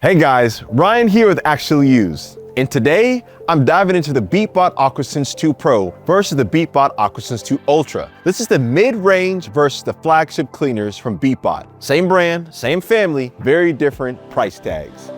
Hey guys, Ryan here with ActuallyUsed. And today, I'm diving into the Beatbot AquaSense 2 Pro versus the Beatbot AquaSense 2 Ultra. This is the mid-range versus the flagship cleaners from Beatbot. Same brand, same family, very different price tags.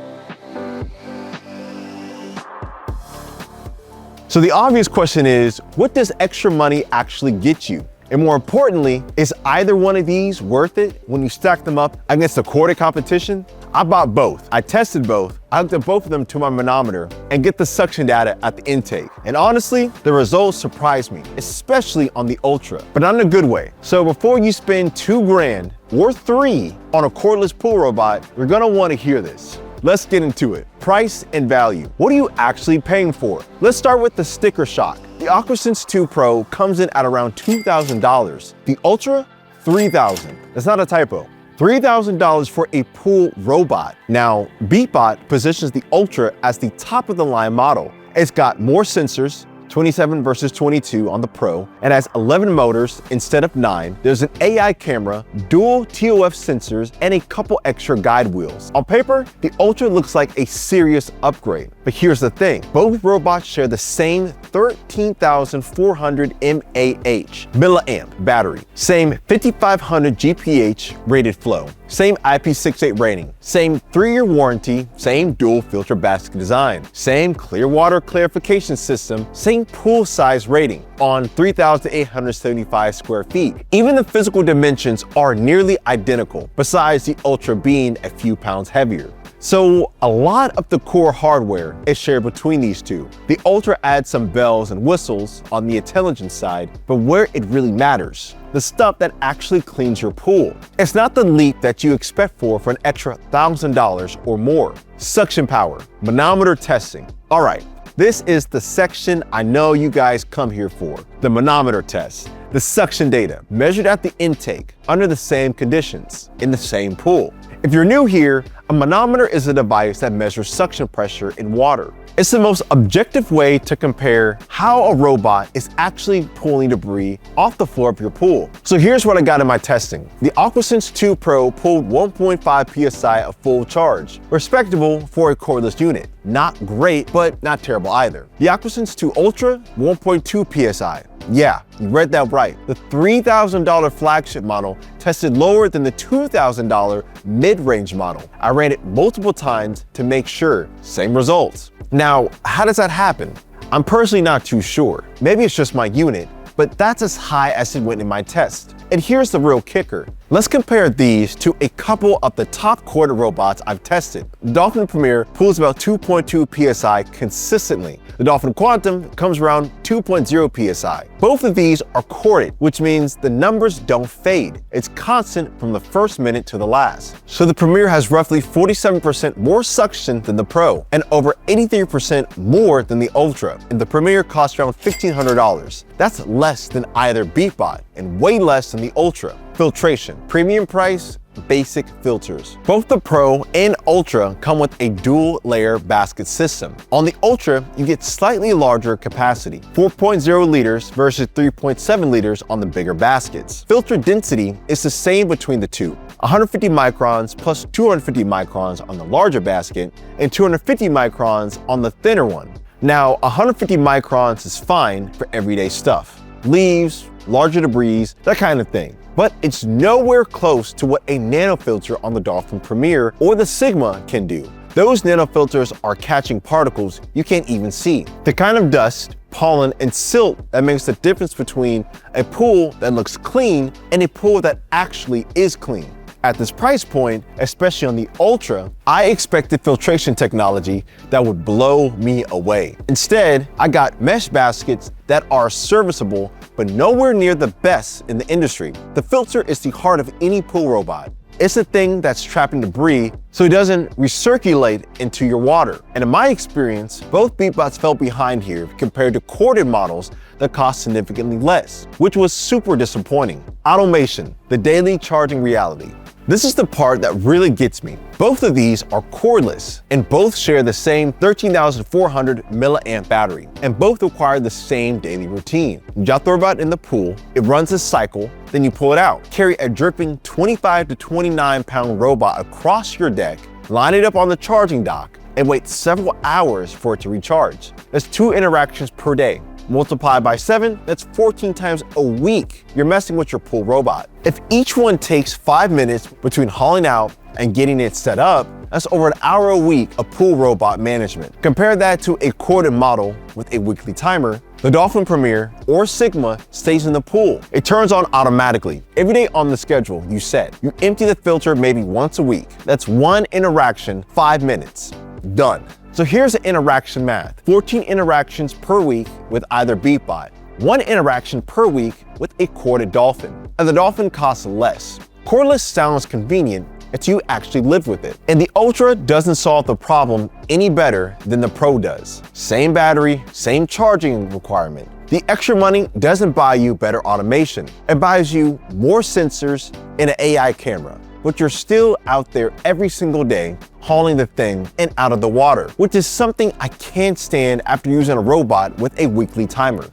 So the obvious question is, what does extra money actually get you? And more importantly, is either one of these worth it when you stack them up against the corded competition? I bought both. I tested both. I hooked up both of them to my manometer and get the suction data at the intake. And honestly, the results surprised me, especially on the Ultra, but not in a good way. So before you spend $2,000 or $3,000 on a cordless pool robot, you're gonna wanna hear this. Let's get into it. Price and value. What are you actually paying for? Let's start with the sticker shock. The AquaSense 2 Pro comes in at around $2,000. The Ultra, $3,000. That's not a typo. $3,000 for a pool robot. Now, Beatbot positions the Ultra as the top of the line model. It's got more sensors, 27 versus 22 on the Pro, and has 11 motors instead of 9. There's an AI camera, dual TOF sensors, and a couple extra guide wheels. On paper, the Ultra looks like a serious upgrade. But here's the thing, both robots share the same 13,400 milliamp battery, same 5,500 GPH rated flow, same IP68 rating, same 3-year warranty, same dual filter basket design, same clear water clarification system, same pool size rating on 3,875 square feet. Even the physical dimensions are nearly identical, besides the Ultra being a few pounds heavier. So a lot of the core hardware is shared between these two. The Ultra adds some bells and whistles on the intelligence side, but where it really matters, the stuff that actually cleans your pool. It's not the leap that you expect for an extra $1,000 or more. Suction power, manometer testing. All right, this is the section I know you guys come here for, the manometer test. The suction data measured at the intake under the same conditions in the same pool. If you're new here, a manometer is a device that measures suction pressure in water. It's the most objective way to compare how a robot is actually pulling debris off the floor of your pool. So here's what I got in my testing. The AquaSense 2 Pro pulled 1.5 PSI of full charge, respectable for a cordless unit. Not great, but not terrible either. The AquaSense 2 Ultra, 1.2 PSI. Yeah, you read that right. The $3,000 flagship model tested lower than the $2,000 mid-range model. I ran it multiple times to make sure, same results. Now, how does that happen? I'm personally not too sure. Maybe it's just my unit, but that's as high as it went in my test. And here's the real kicker. Let's compare these to a couple of the top corded robots I've tested. The Dolphin Premier pulls about 2.2 PSI consistently. The Dolphin Quantum comes around 2.0 PSI. Both of these are corded, which means the numbers don't fade. It's constant from the first minute to the last. So the Premier has roughly 47% more suction than the Pro, and over 83% more than the Ultra. And the Premier costs around $1,500. That's less than either Beatbot, and way less than the Ultra. Filtration, premium price, basic filters. Both the Pro and Ultra come with a dual layer basket system. On the Ultra, you get slightly larger capacity, 4.0 liters versus 3.7 liters on the bigger baskets. Filter density is the same between the two, 150 microns plus 250 microns on the larger basket and 250 microns on the thinner one. Now, 150 microns is fine for everyday stuff, leaves, larger debris, that kind of thing. But it's nowhere close to what a nanofilter on the Dolphin Premier or the Sigma can do. Those nanofilters are catching particles you can't even see. The kind of dust, pollen, and silt that makes the difference between a pool that looks clean and a pool that actually is clean. At this price point, especially on the Ultra, I expected filtration technology that would blow me away. Instead, I got mesh baskets that are serviceable, but nowhere near the best in the industry. The filter is the heart of any pool robot. It's the thing that's trapping debris so it doesn't recirculate into your water. And in my experience, both Beatbots fell behind here compared to corded models that cost significantly less, which was super disappointing. Automation, the daily charging reality. This is the part that really gets me. Both of these are cordless and both share the same 13,400 milliamp battery and both require the same daily routine. You drop the robot in the pool, it runs a cycle, then you pull it out. Carry a dripping 25 to 29 pound robot across your deck, line it up on the charging dock, and wait several hours for it to recharge. That's 2 interactions per day. Multiplied by 7, that's 14 times a week you're messing with your pool robot. If each one takes 5 minutes between hauling out and getting it set up, that's over an hour a week of pool robot management. Compare that to a corded model with a weekly timer. The Dolphin Premier or Sigma stays in the pool. It turns on automatically. Every day on the schedule you set. You empty the filter maybe once a week. That's 1 interaction, 5 minutes. Done. So here's the interaction math. 14 interactions per week with either Beatbot. 1 interaction per week with a corded Dolphin. And the Dolphin costs less. Cordless sounds convenient until you actually live with it. And the Ultra doesn't solve the problem any better than the Pro does. Same battery, same charging requirement. The extra money doesn't buy you better automation. It buys you more sensors and an AI camera. But you're still out there every single day hauling the thing and out of the water, which is something I can't stand after using a robot with a weekly timer.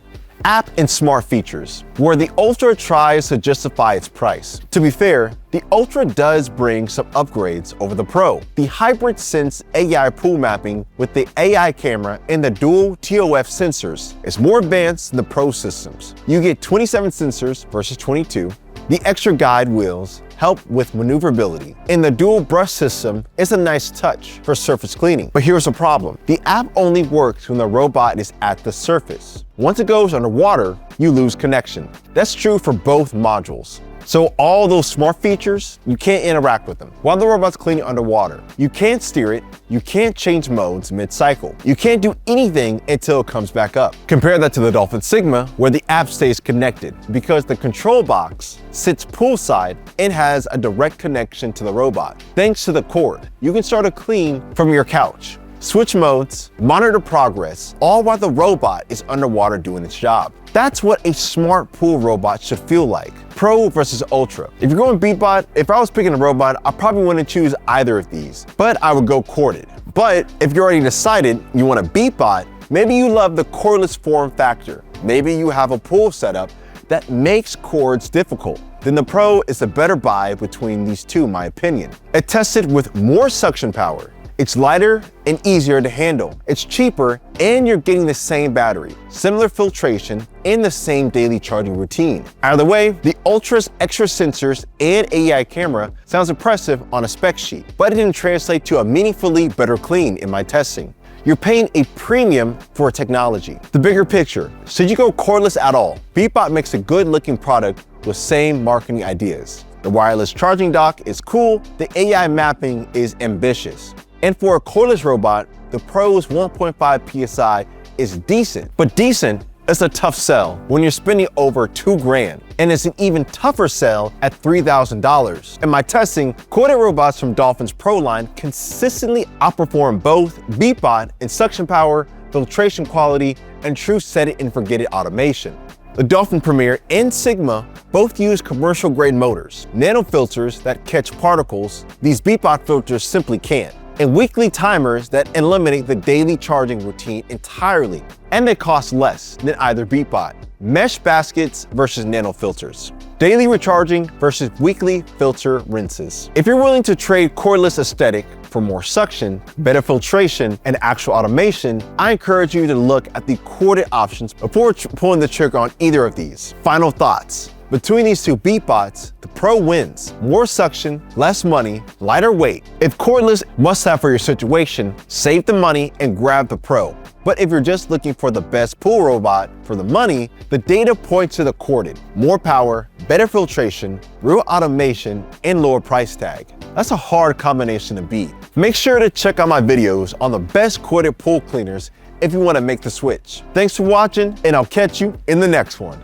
App and smart features, where the Ultra tries to justify its price. To be fair, the Ultra does bring some upgrades over the Pro. The Hybrid Sense AI pool mapping with the AI camera and the dual TOF sensors is more advanced than the Pro systems. You get 27 sensors versus 22. The extra guide wheels help with maneuverability, and the dual brush system is a nice touch for surface cleaning. But here's the problem. The app only works when the robot is at the surface. Once it goes underwater, you lose connection. That's true for both modules. So all those smart features, you can't interact with them while the robot's cleaning underwater. You can't steer it, you can't change modes mid-cycle. You can't do anything until it comes back up. Compare that to the Dolphin Sigma, where the app stays connected because the control box sits poolside and has a direct connection to the robot. Thanks to the cord, you can start a clean from your couch. Switch modes, monitor progress, all while the robot is underwater doing its job. That's what a smart pool robot should feel like. Pro versus Ultra. If you're going Beatbot, if I was picking a robot, I probably wouldn't choose either of these, but I would go corded. But if you're already decided you want a Beatbot, maybe you love the cordless form factor. Maybe you have a pool setup that makes cords difficult. Then the Pro is a better buy between these two, in my opinion. It tested with more suction power. It's lighter and easier to handle. It's cheaper and you're getting the same battery, similar filtration, and the same daily charging routine. Either way, the Ultra's extra sensors and AI camera sounds impressive on a spec sheet, but it didn't translate to a meaningfully better clean in my testing. You're paying a premium for technology. The bigger picture, should you go cordless at all? Beatbot makes a good looking product with same marketing ideas. The wireless charging dock is cool, the AI mapping is ambitious. And for a cordless robot, the Pro's 1.5 PSI is decent, but decent is a tough sell when you're spending over $2,000, and it's an even tougher sell at $3,000. In my testing, corded robots from Dolphin's Pro line consistently outperform both Beatbot in suction power, filtration quality, and true set it and forget it automation. The Dolphin Premier and Sigma both use commercial grade motors, nano filters that catch particles these Beatbot filters simply can't, and weekly timers that eliminate the daily charging routine entirely, and they cost less than either Beatbot. Mesh baskets versus nano filters. Daily recharging versus weekly filter rinses. If you're willing to trade cordless aesthetic for more suction, better filtration, and actual automation, I encourage you to look at the corded options before pulling the trigger on either of these. Final thoughts. Between these two Beatbots, the Pro wins. More suction, less money, lighter weight. If cordless must have for your situation, save the money and grab the Pro. But if you're just looking for the best pool robot for the money, the data points to the corded. More power, better filtration, real automation, and lower price tag. That's a hard combination to beat. Make sure to check out my videos on the best corded pool cleaners if you want to make the switch. Thanks for watching, and I'll catch you in the next one.